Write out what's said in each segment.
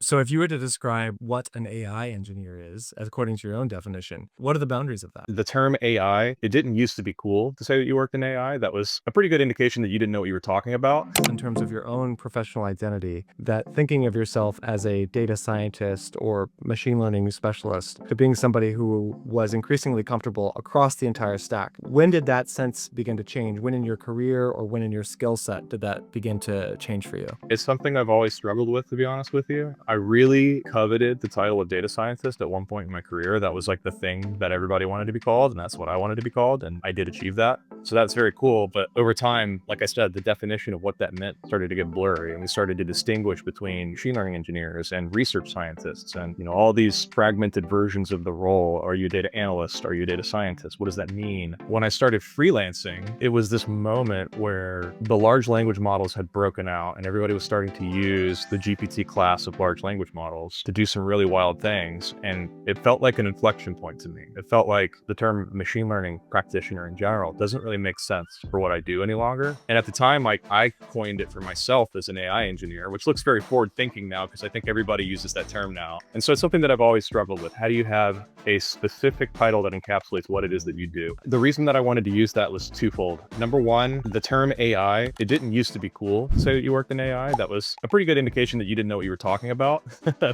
So if you were to describe what an AI engineer is, as according to your own definition, what are the boundaries of that? The term AI, it didn't used to be cool to say that you worked in AI. That was a pretty good indication that you didn't know what you were talking about. In terms of your own professional identity, that thinking of yourself as a data scientist or machine learning specialist to being somebody who was increasingly comfortable across the entire stack. When did that sense begin to change? When in your career or when in your skill set did that begin to change for you? It's something I've always struggled with, to be honest with you. I really coveted the title of data scientist at one point in my career. That was like the thing that everybody wanted to be called, and that's what I wanted to be called, and I did achieve that. So that's very cool. But over time, like I said, the definition of what that meant started to get blurry, and we started to distinguish between machine learning engineers and research scientists, and all these fragmented versions of the role. Are you a data analyst? Are you a data scientist? What does that mean? When I started freelancing, it was this moment where the large language models had broken out, and everybody was starting to use the GPT class of large language models to do some really wild things. And it felt like an inflection point to me. It felt like the term machine learning practitioner in general doesn't really make sense for what I do any longer. And at the time, I coined it for myself as an AI engineer, which looks very forward thinking now because I think everybody uses that term now. And so it's something that I've always struggled with. How do you have a specific title that encapsulates what it is that you do? The reason that I wanted to use that was twofold. Number one, the term AI, it didn't used to be cool to say that you worked in AI. That was a pretty good indication that you didn't know what you were talking about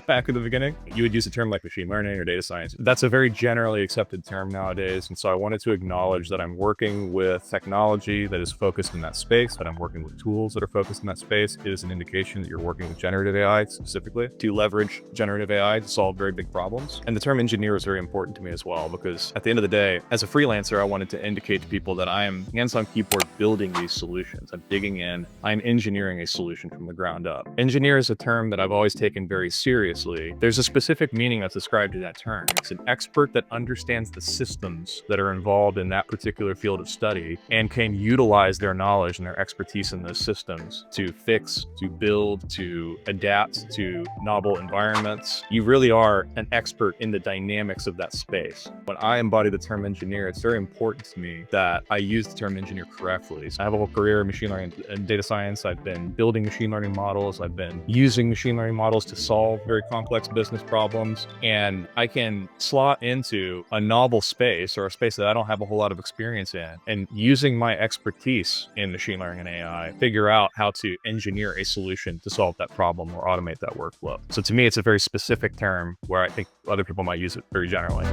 back in the beginning. You would use a term like machine learning or data science. That's a very generally accepted term nowadays. And so I wanted to acknowledge that I'm working with technology that is focused in that space, that I'm working with tools that are focused in that space. It is an indication that you're working with generative AI specifically to leverage generative AI to solve very big problems. And the term engineer is very important to me as well, because at the end of the day, as a freelancer, I wanted to indicate to people that I am hands on keyboard building these solutions. I'm digging in, I'm engineering a solution from the ground up. Engineer is a term that I've always taken very seriously. There's a specific meaning that's ascribed to that term. It's an expert that understands the systems that are involved in that particular field of study and can utilize their knowledge and their expertise in those systems to fix, to build, to adapt to novel environments. You really are an expert in the dynamics of that space. When I embody the term engineer, it's very important to me that I use the term engineer correctly. So I have a whole career in machine learning and data science. I've been building machine learning models. I've been using machine learning models to solve very complex business problems. And I can slot into a novel space or a space that I don't have a whole lot of experience in, and using my expertise in machine learning and AI, figure out how to engineer a solution to solve that problem or automate that workflow. So to me, it's a very specific term where I think other people might use it very generally.